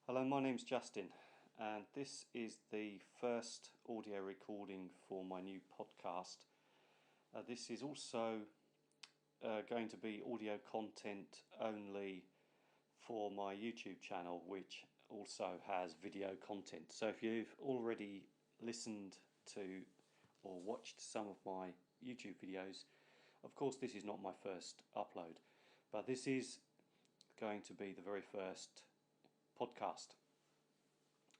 Hello, my name's Justin, and this is the first audio recording for my new podcast. This is also going to be audio content only for my YouTube channel, which also has video content. So if you've already listened to or watched some of my YouTube videos, of course this is not my first upload, but this is going to be the very first podcast.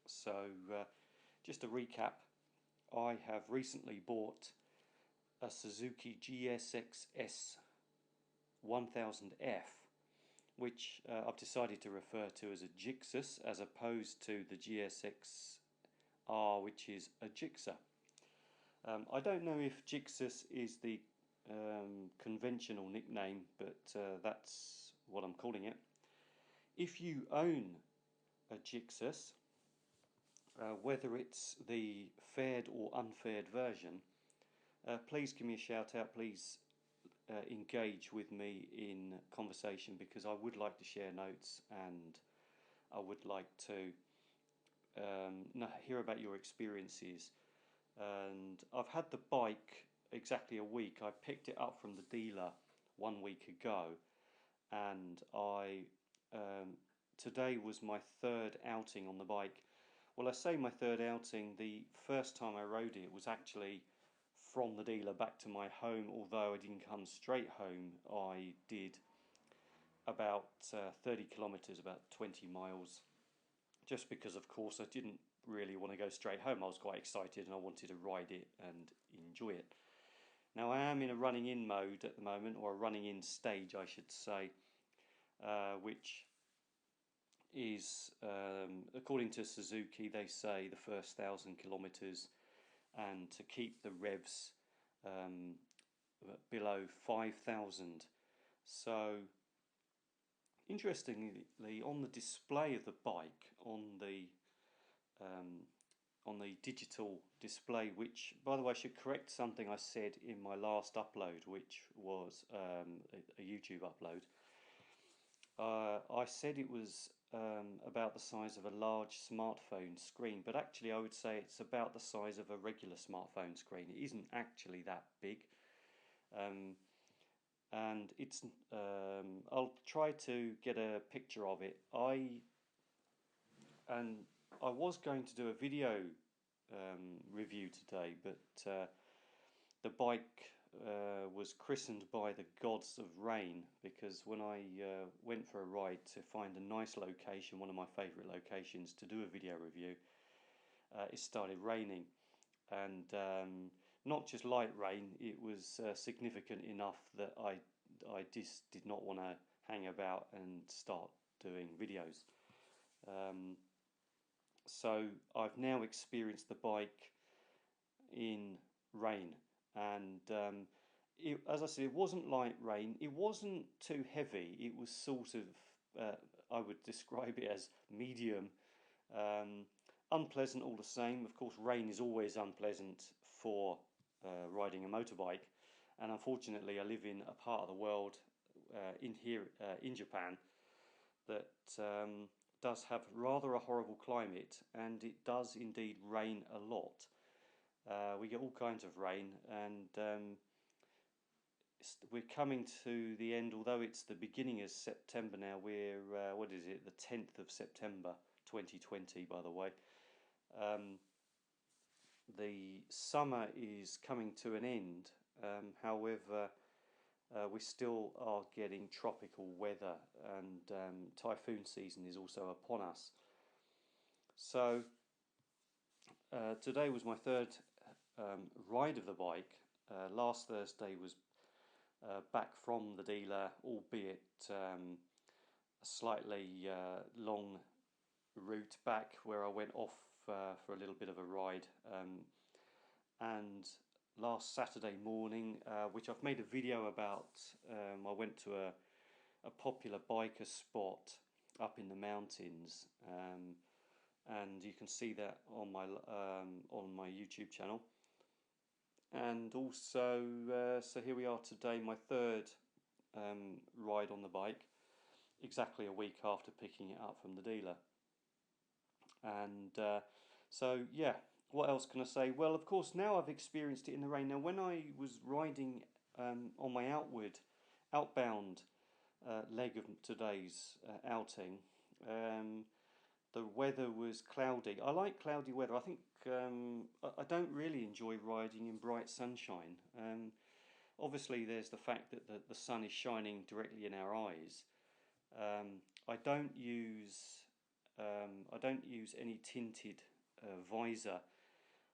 So just to recap, I have recently bought a Suzuki GSX-S 1000F, which I've decided to refer to as a Gixxus as opposed to the GSX-R, which is a Gixxer. I don't know if Gixxus is the conventional nickname, but that's what I'm calling it. If you own a Gixxus, whether it's the faired or unfaired version, please give me a shout out. Please engage with me in conversation, because I would like to share notes and I would like to hear about your experiences. And I've had the bike exactly a week. I picked it up from the dealer 1 week ago, and today was my third outing on the bike. Well, I say my third outing. The first time I rode it was actually from the dealer back to my home, although I didn't come straight home. I did about 30 kilometres, about 20 miles, just because, of course, I didn't really want to go straight home. I was quite excited and I wanted to ride it and enjoy it. Now, I am in a running in mode at the moment, or a running in stage, I should say, which is, according to Suzuki, they say the first 1,000 kilometres, and to keep the revs below 5,000. So, interestingly, on the display of the bike, on the digital display, which, by the way, I should correct something I said in my last upload, which was a YouTube upload. I said it was about the size of a large smartphone screen, but actually I would say it's about the size of a regular smartphone screen. It isn't actually that big, and it's. I'll try to get a picture of it. I was going to do a video review today, but the bike was christened by the gods of rain, because when I went for a ride to find a nice location, one of my favourite locations to do a video review, it started raining, and not just light rain. It was significant enough that I just did not want to hang about and start doing videos. So I've now experienced the bike in rain, and as I said, it wasn't light rain. It wasn't too heavy. It was sort of, I would describe it as medium. Unpleasant all the same. Of course, rain is always unpleasant for riding a motorbike, and unfortunately, I live in a part of the world in Japan that does have rather a horrible climate, and it does indeed rain a lot. We get all kinds of rain, and we're coming to the end. Although it's the beginning of September now, we're what is it? The 10th of September, 2020. By the way, the summer is coming to an end. However, we still are getting tropical weather, and typhoon season is also upon us. So today was my third ride of the bike. Last Thursday was back from the dealer, albeit a slightly long route back, where I went off for a little bit of a ride. And last Saturday morning, which I've made a video about, I went to a popular biker spot up in the mountains, and you can see that on my YouTube channel. And also, so here we are today, my third ride on the bike, exactly a week after picking it up from the dealer. And so, yeah, what else can I say? Well, of course, now I've experienced it in the rain. Now, when I was riding on my outbound leg of today's outing, the weather was cloudy. I like cloudy weather. I think I don't really enjoy riding in bright sunshine. Obviously, there's the fact that the sun is shining directly in our eyes. I don't use any tinted visor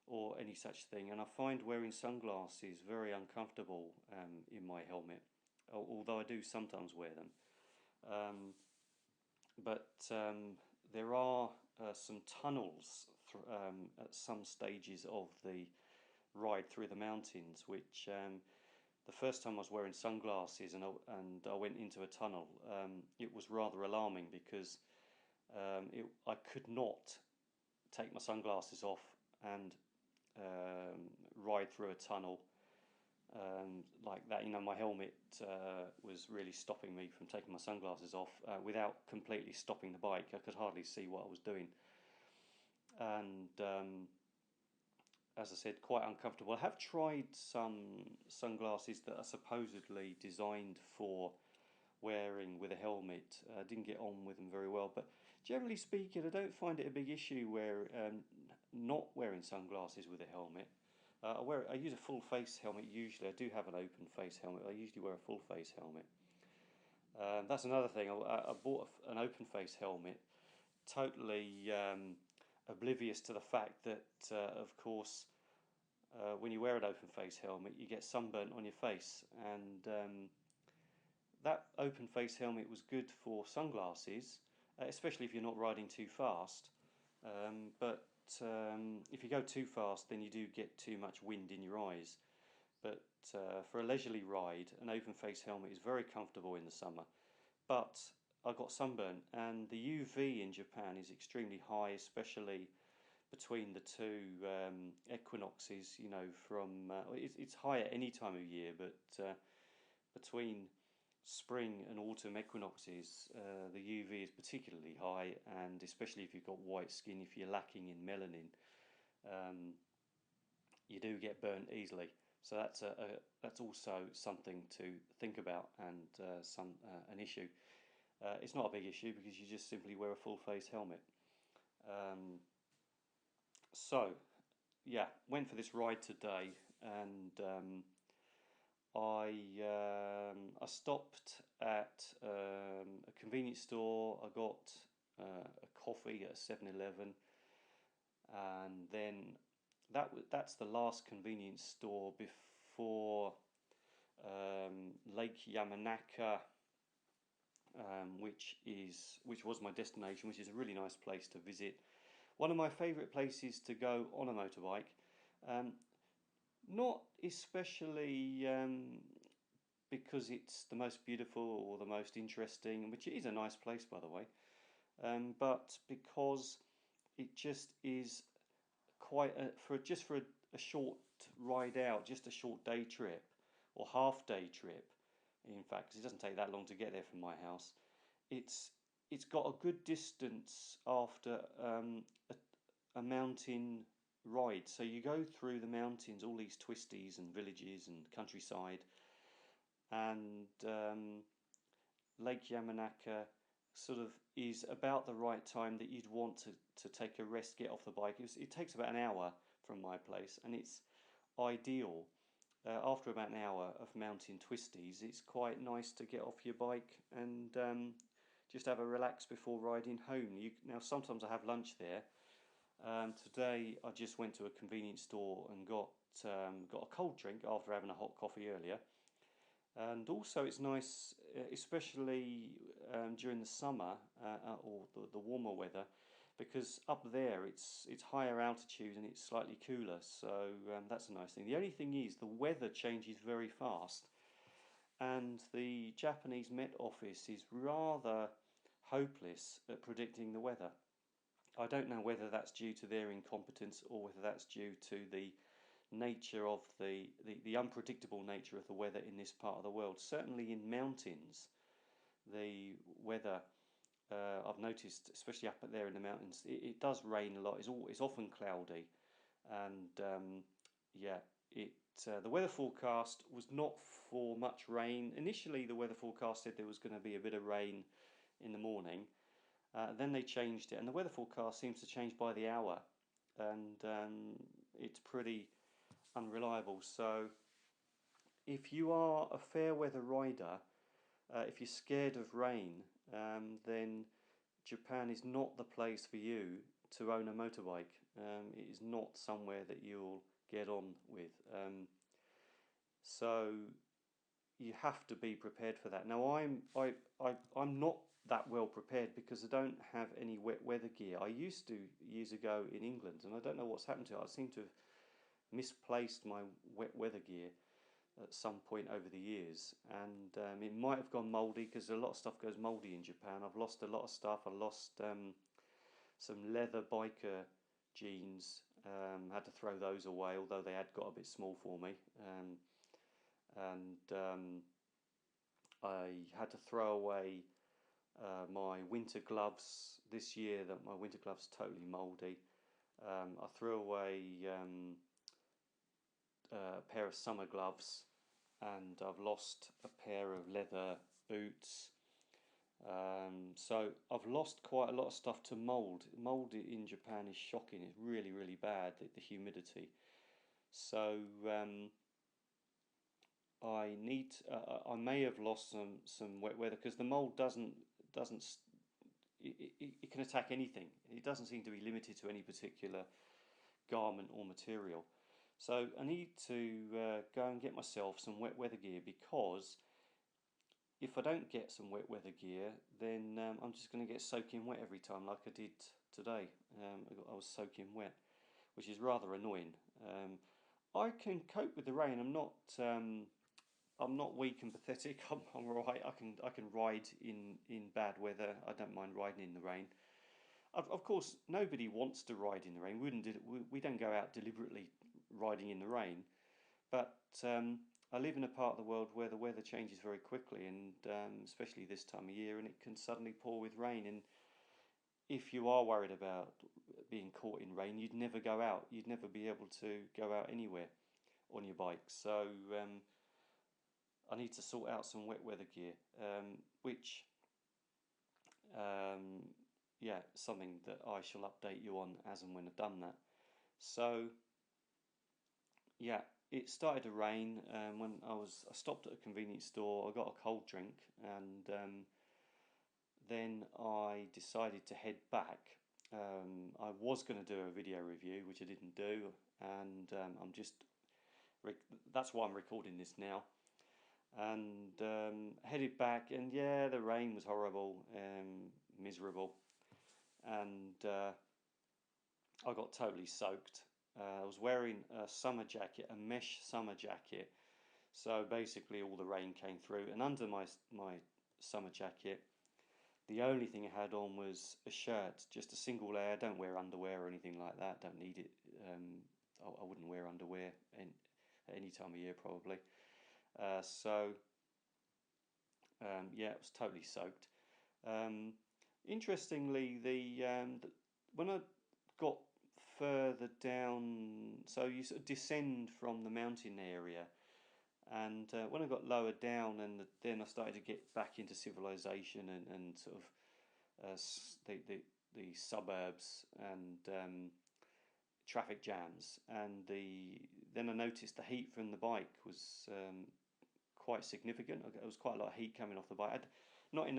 or any such thing, and I find wearing sunglasses very uncomfortable in my helmet. Although I do sometimes wear them, um, but there are some tunnels at some stages of the ride through the mountains, which the first time I was wearing sunglasses and I went into a tunnel, it was rather alarming because I could not take my sunglasses off and ride through a tunnel like that. You know, my helmet was really stopping me from taking my sunglasses off without completely stopping the bike. I could hardly see what I was doing, and as I said, quite uncomfortable. I have tried some sunglasses that are supposedly designed for wearing with a helmet. I didn't get on with them very well, but generally speaking, I don't find it a big issue where not wearing sunglasses with a helmet. I use a full face helmet usually. I do have an open face helmet. I usually wear a full face helmet. That's another thing. I bought an open face helmet, totally oblivious to the fact that, of course, when you wear an open face helmet, you get sunburnt on your face, and that open face helmet was good for sunglasses, especially if you're not riding too fast. But if you go too fast, then you do get too much wind in your eyes. But for a leisurely ride, an open face helmet is very comfortable in the summer. But I got sunburnt, and the UV in Japan is extremely high, especially between the two equinoxes. You know, from it's high at any time of year, but between spring and autumn equinoxes, the UV is particularly high, and especially if you've got white skin, if you're lacking in melanin, um, you do get burnt easily. So that's also something to think about, and an issue. It's not a big issue because you just simply wear a full face helmet. Um, so yeah, went for this ride today, and I stopped at a convenience store. I got a coffee at a 7-Eleven, and then that's the last convenience store before Lake Yamanaka, which was my destination, which is a really nice place to visit. One of my favourite places to go on a motorbike. Not especially because it's the most beautiful or the most interesting, which it is a nice place by the way, but because it just is quite for a short ride out, just a short day trip or half day trip. In fact, 'cause it doesn't take that long to get there from my house. It's it's got a good distance after a mountain ride. So you go through the mountains, all these twisties and villages and countryside, and Lake Yamanaka sort of is about the right time that you'd want to take a rest, get off the bike. It takes about an hour from my place, and it's ideal. After about an hour of mountain twisties, it's quite nice to get off your bike and just have a relax before riding home. Now sometimes I have lunch there. Today I just went to a convenience store and got a cold drink after having a hot coffee earlier. And also it's nice, especially during the summer or the warmer weather, because up there it's higher altitude and it's slightly cooler, so that's a nice thing. The only thing is the weather changes very fast, and the Japanese Met Office is rather hopeless at predicting the weather. I don't know whether that's due to their incompetence or whether that's due to the nature of the unpredictable nature of the weather in this part of the world. Certainly in mountains, the weather I've noticed, especially up there in the mountains, it does rain a lot. It's often cloudy, and yeah, the weather forecast was not for much rain. Initially, the weather forecast said there was going to be a bit of rain in the morning. Then they changed it, and the weather forecast seems to change by the hour, and it's pretty unreliable. So, if you are a fair weather rider, if you're scared of rain, then Japan is not the place for you to own a motorbike. It is not somewhere that you'll get on with. So you have to be prepared for that. Now I'm not that well prepared because I don't have any wet weather gear. I used to years ago in England, and I don't know what's happened to it. I seem to have misplaced my wet weather gear at some point over the years, and it might have gone mouldy because a lot of stuff goes mouldy in Japan. I've lost a lot of stuff. I lost some leather biker jeans. Had to throw those away, although they had got a bit small for me. And I had to throw away my winter gloves this year. That my winter gloves are totally mouldy. I threw away a pair of summer gloves, and I've lost a pair of leather boots. So I've lost quite a lot of stuff to mould. Mould in Japan is shocking. It's really, really bad, the humidity. So I may have lost some wet weather because the mould doesn't it can attack anything. It doesn't seem to be limited to any particular garment or material. So I need to go and get myself some wet weather gear, because if I don't get some wet weather gear, then I'm just going to get soaking wet every time, like I did today. I was soaking wet, which is rather annoying. I can cope with the rain. I'm not weak and pathetic. I'm alright. I can ride in bad weather. I don't mind riding in the rain. Of course, nobody wants to ride in the rain. We don't go out deliberately riding in the rain, but I live in a part of the world where the weather changes very quickly, and especially this time of year, and it can suddenly pour with rain. And if you are worried about being caught in rain, you'd never go out. You'd never be able to go out anywhere on your bike. So I need to sort out some wet weather gear, which yeah, something that I shall update you on as and when I've done that. So yeah, it started to rain when I stopped at a convenience store. I got a cold drink, and then I decided to head back. I was going to do a video review, which I didn't do, and that's why I'm recording this now. And headed back, and yeah, the rain was horrible, miserable, and I got totally soaked. I was wearing a summer jacket, a mesh summer jacket, so basically all the rain came through, and under my summer jacket, the only thing I had on was a shirt, just a single layer. Don't wear underwear or anything like that. Don't need it. I wouldn't wear underwear at any time of year probably. So yeah, it was totally soaked. Interestingly, when I got further down, so you sort of descend from the mountain area, and when I got lower down, and then I started to get back into civilization and sort of the suburbs and traffic jams, and then I noticed the heat from the bike was quite significant. There was quite a lot of heat coming off the bike. Not in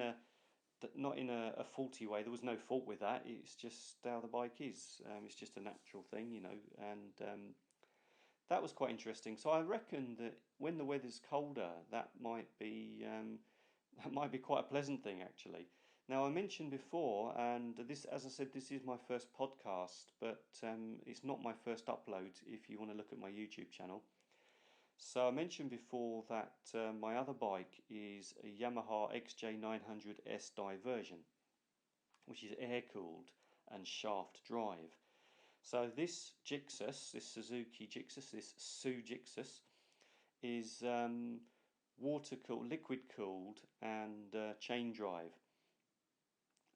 a faulty way. There was no fault with that. It's just how the bike is. It's just a natural thing, you know, and that was quite interesting. So I reckon that when the weather's colder, that might be quite a pleasant thing, actually. Now, I mentioned before, and this, as I said, this is my first podcast, but it's not my first upload if you want to look at my YouTube channel. So I mentioned before that my other bike is a Yamaha XJ900S Diversion, which is air-cooled and shaft drive. So this GSX-S, this Suzuki GSX-S, this GSX-S, is water-cooled, liquid-cooled, and chain drive.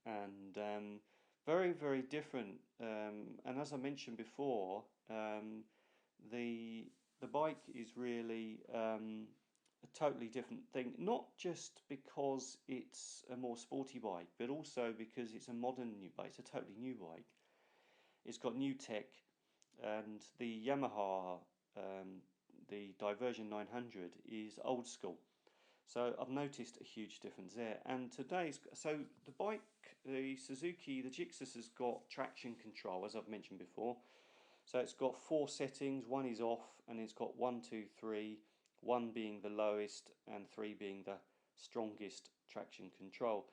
and very, very different. And as I mentioned before, the the bike is really a totally different thing. Not just because it's a more sporty bike, but also because it's a modern new bike. It's a totally new bike. It's got new tech, and the Yamaha, the Diversion 900, is old school. So I've noticed a huge difference there. And so the bike, the Suzuki, the GSX-S has got traction control, as I've mentioned before. So it's got four settings. One is off, and it's got 1, 2, 3. One being the lowest, and 3 being the strongest traction control.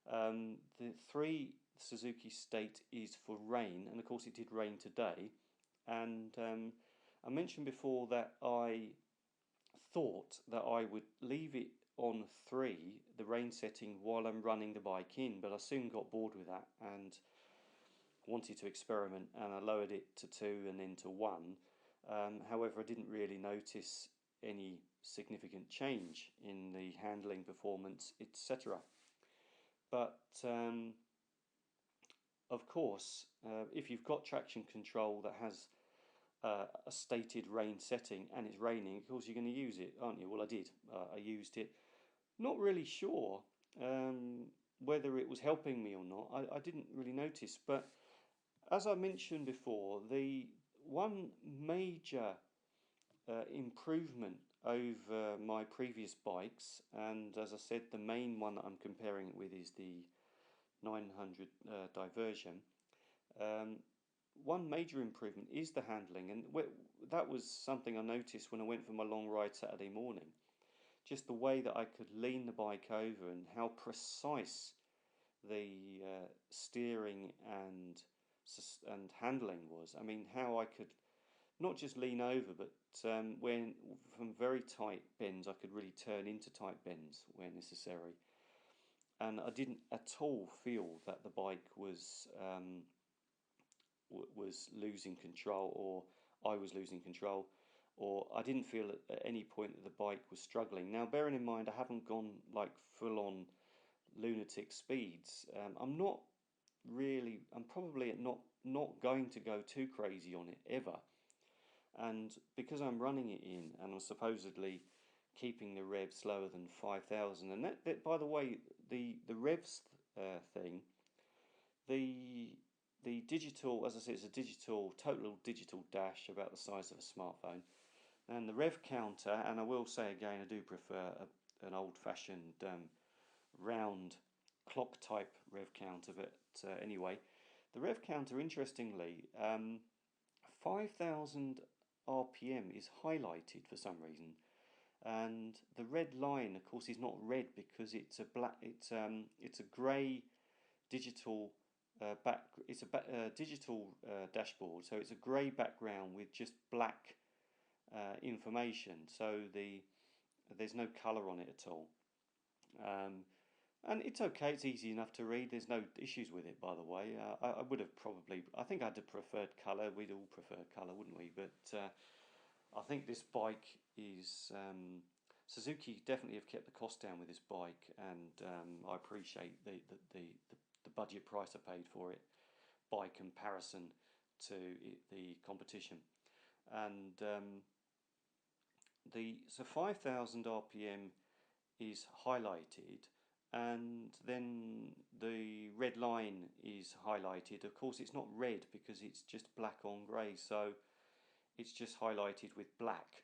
The 3 Suzuki state is for rain, and of course it did rain today. And I mentioned before that I thought that I would leave it on 3, the rain setting, while I'm running the bike in, but I soon got bored with that and wanted to experiment, and I lowered it to 2 and then to 1. However, I didn't really notice any significant change in the handling, performance, etc. But of course, if you've got traction control that has a stated rain setting and it's raining, of course you're going to use it, aren't you? Well, I did. I used it. Not really sure whether it was helping me or not. I didn't really notice. But as I mentioned before, the one major improvement over my previous bikes, and as I said, the main one that I'm comparing it with is the 900 Diversion. One major improvement is the handling, and that was something I noticed when I went for my long ride Saturday morning. Just the way that I could lean the bike over and how precise the steering and handling was. I mean, how I could not just lean over, but when from very tight bends, I could really turn into tight bends where necessary. And I didn't at all feel that the bike was losing control, or I was losing control, or I didn't feel at any point that the bike was struggling. Now, bearing in mind, I haven't gone like full on lunatic speeds. I'm not really. I'm probably not going to go too crazy on it ever. And because I'm running it in, and I'm supposedly keeping the revs slower than 5,000, and that by the way, the revs thing, the digital, as I said, it's a total digital dash about the size of a smartphone, and the rev counter. And I will say again, I do prefer an old-fashioned round clock type rev counter, but anyway, the rev counter, interestingly, 5,000 RPM is highlighted for some reason, and the red line, of course, is not red because it's a black. It's a grey digital It's a digital dashboard, so it's a grey background with just black information. So there's no colour on it at all. And it's okay, it's easy enough to read, there's no issues with it, by the way. I would have probably, I think I'd have preferred colour, we'd all prefer colour, wouldn't we? But I think this bike is, Suzuki definitely have kept the cost down with this bike, and I appreciate the budget price I paid for it by comparison to the competition. And so 5,000 RPM is highlighted, and then the red line is highlighted. Of course, it's not red because it's just black on grey, so it's just highlighted with black.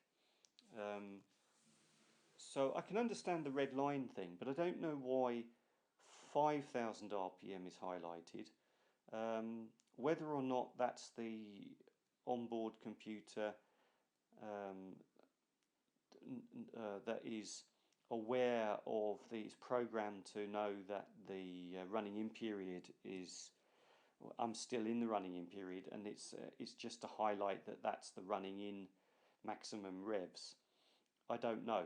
So I can understand the red line thing, but I don't know why 5,000 RPM is highlighted. Whether or not that's the onboard computer that is aware of it's programmed to know that the running in period is, I'm still in the running in period, and it's just to highlight that that's the running in maximum revs. I don't know.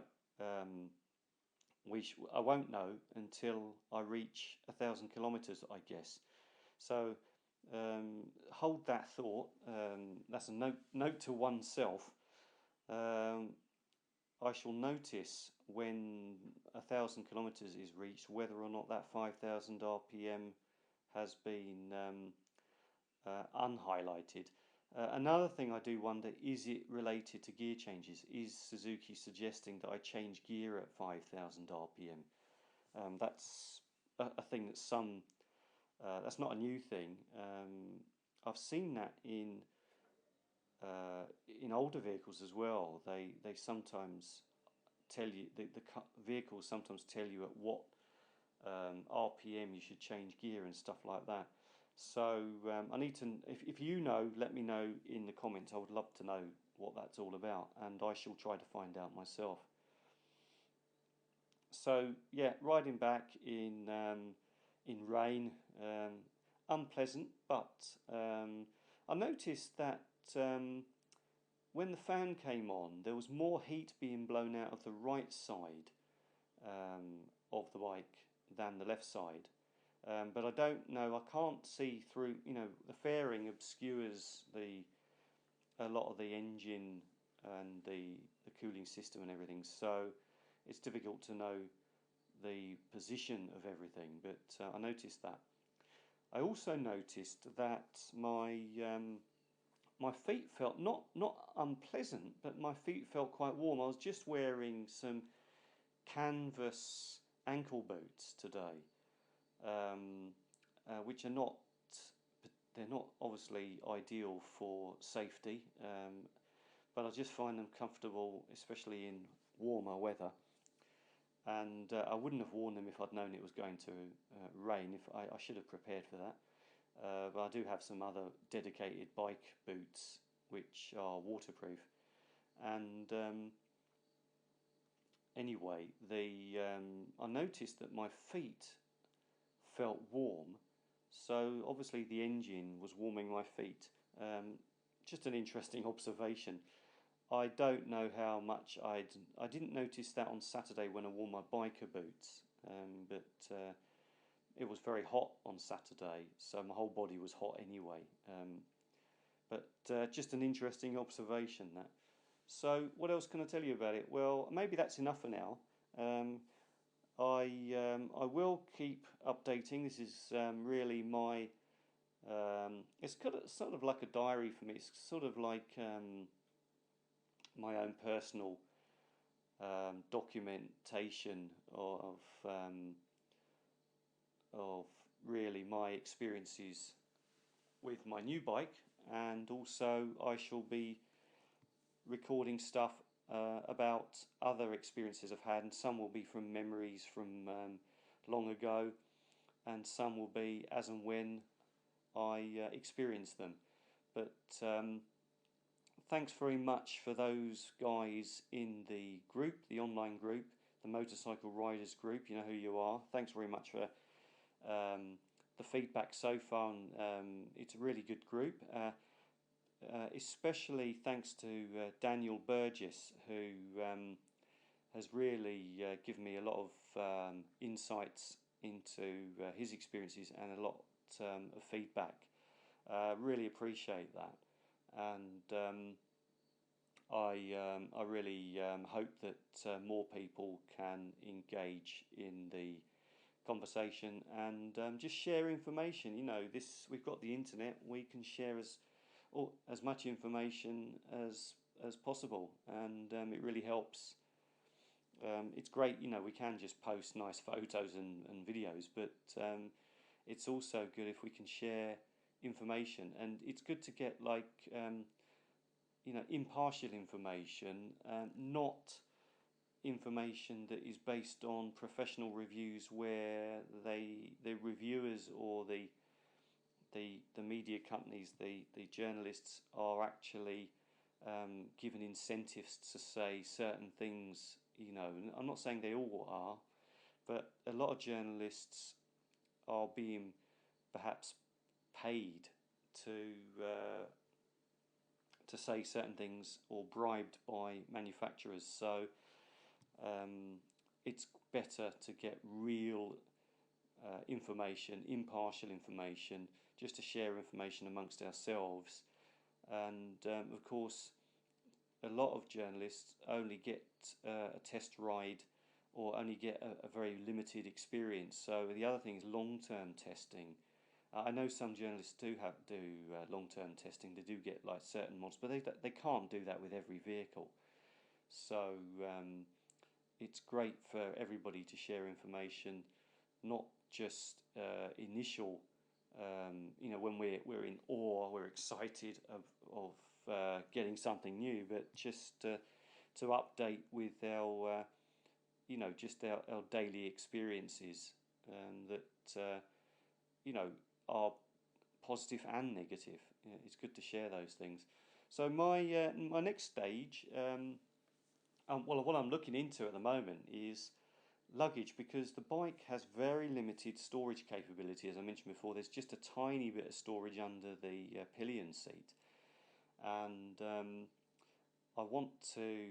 I won't know until I reach 1,000 kilometers, I guess. So hold that thought. That's a note to oneself. I shall notice when 1,000 kilometers is reached whether or not that 5,000 RPM has been unhighlighted. Another thing I do wonder, is it related to gear changes? Is Suzuki suggesting that I change gear at 5,000 RPM? That's a thing that that's not a new thing. I've seen that in older vehicles as well. They sometimes tell you, the vehicles sometimes tell you at what RPM you should change gear and stuff like that. So I need to, if you know, let me know in the comments. I would love to know what that's all about, and I shall try to find out myself. So yeah, riding back in rain, unpleasant, but I noticed that when the fan came on, there was more heat being blown out of the right side of the bike than the left side. But I don't know, I can't see through, the fairing obscures a lot of the engine and the cooling system and everything, so it's difficult to know the position of everything, but I noticed that. I also noticed that my feet felt not unpleasant, but my feet felt quite warm. I was just wearing some canvas ankle boots today, which are not, they're not obviously ideal for safety, but I just find them comfortable, especially in warmer weather. And I wouldn't have worn them if I'd known it was going to rain. If I should have prepared for that. But I do have some other dedicated bike boots which are waterproof. And anyway, I noticed that my feet felt warm, so obviously the engine was warming my feet. Just an interesting observation. I don't know how much I didn't notice that on Saturday when I wore my biker boots, but it was very hot on Saturday, so my whole body was hot anyway. But just an interesting observation, that. So what else can I tell you about it? Well, maybe that's enough for now. I will keep updating. This is really my it's sort of like a diary for me. It's sort of like my own personal documentation of really my experiences with my new bike, and also I shall be recording stuff about other experiences I've had, and some will be from memories from long ago, and some will be as and when I experience them. But thanks very much for those guys in the group, the online group, the Motorcycle Riders group. You know who you are. Thanks very much for the feedback so far. And, it's a really good group. Especially thanks to Daniel Burgess, who has really given me a lot of insights into his experiences and a lot of feedback. Really appreciate that, and I really hope that more people can engage in the conversation and just share information. We've got the internet. We can share as much information as possible, and it really helps. It's great, we can just post nice photos and videos, but it's also good if we can share information, and it's good to get impartial information, not information that is based on professional reviews where the reviewers or the media companies, the journalists are actually given incentives to say certain things. I'm not saying they all are, but a lot of journalists are being perhaps paid to say certain things, or bribed by manufacturers. So it's better to get real information, impartial information, just to share information amongst ourselves. And of course, a lot of journalists only get a test ride, or only get a very limited experience. So the other thing is long-term testing, I know some journalists do long-term testing. They do get like certain mods, but they can't do that with every vehicle. So it's great for everybody to share information, not just initial. When we're in awe, we're excited of getting something new, but just to update with our just our daily experiences, that are positive and negative. It's good to share those things. So my next stage, well, what I'm looking into at the moment is luggage, because the bike has very limited storage capability. As I mentioned before, there's just a tiny bit of storage under the pillion seat, and I want to.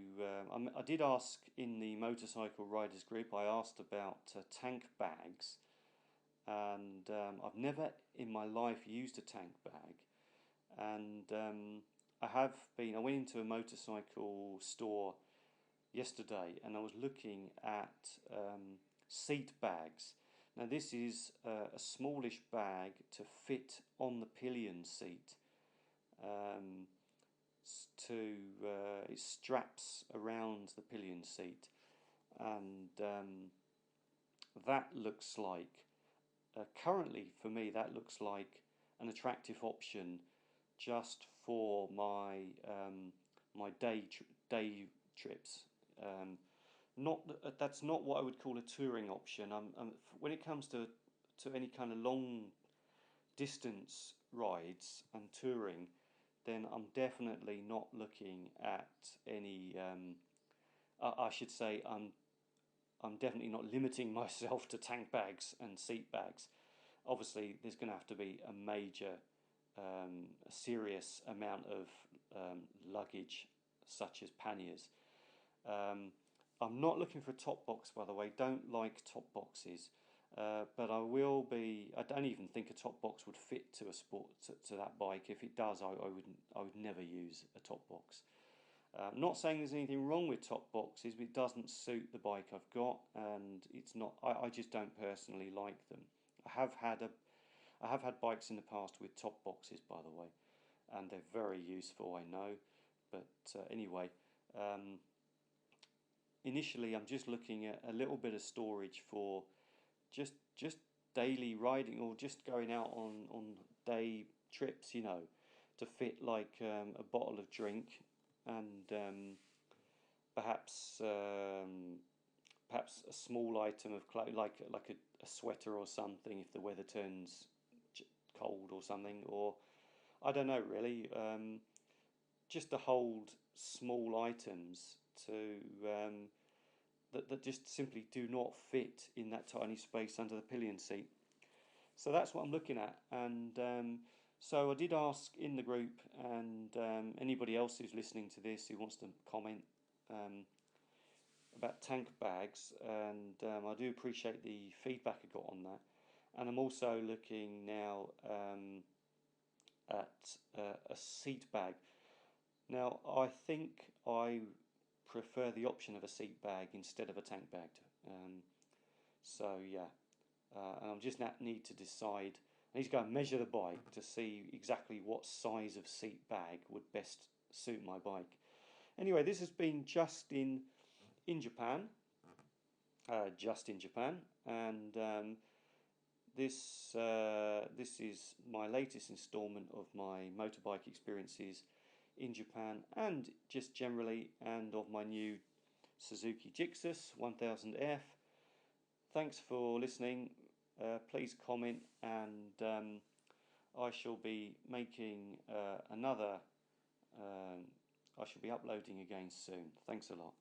I did ask in the motorcycle riders group. I asked about tank bags, and I've never in my life used a tank bag, and I went into a motorcycle store yesterday, and I was looking at seat bags. Now this is a smallish bag to fit on the pillion seat. It straps around the pillion seat, and that looks like currently for me that looks like an attractive option just for my my day trips. That's not what I would call a touring option. When it comes to any kind of long distance rides and touring, then I'm definitely not looking at any. I should say I'm definitely not limiting myself to tank bags and seat bags. Obviously, there's going to have to be a major, a serious amount of luggage, such as panniers. I'm not looking for a top box, by the way. Don't like top boxes, but I will be. I don't even think a top box would fit to a to that bike. If it does, I would never use a top box. Not saying there's anything wrong with top boxes, but it doesn't suit the bike I've got, and it's not. I just don't personally like them. I have had bikes in the past with top boxes, by the way, and they're very useful, I know. But anyway. Initially, I'm just looking at a little bit of storage for just daily riding, or just going out on day trips, to fit like a bottle of drink, and perhaps perhaps a small item of clothes, like a sweater or something, if the weather turns cold or something, or I don't know really, just to hold small items to that just simply do not fit in that tiny space under the pillion seat. So that's what I'm looking at, and so I did ask in the group, and anybody else who's listening to this who wants to comment about tank bags, and I do appreciate the feedback I got on that. And I'm also looking now at a seat bag. Now, I think I prefer the option of a seat bag instead of a tank bag. So yeah, and I'm just need to decide. I need to go and measure the bike to see exactly what size of seat bag would best suit my bike. Anyway, this has been just in Japan, and this is my latest instalment of my motorbike experiences in Japan, and just generally, and of my new Suzuki GSX-S 1000F. Thanks for listening. Please comment, and I shall be making another. I shall be uploading again soon. Thanks a lot.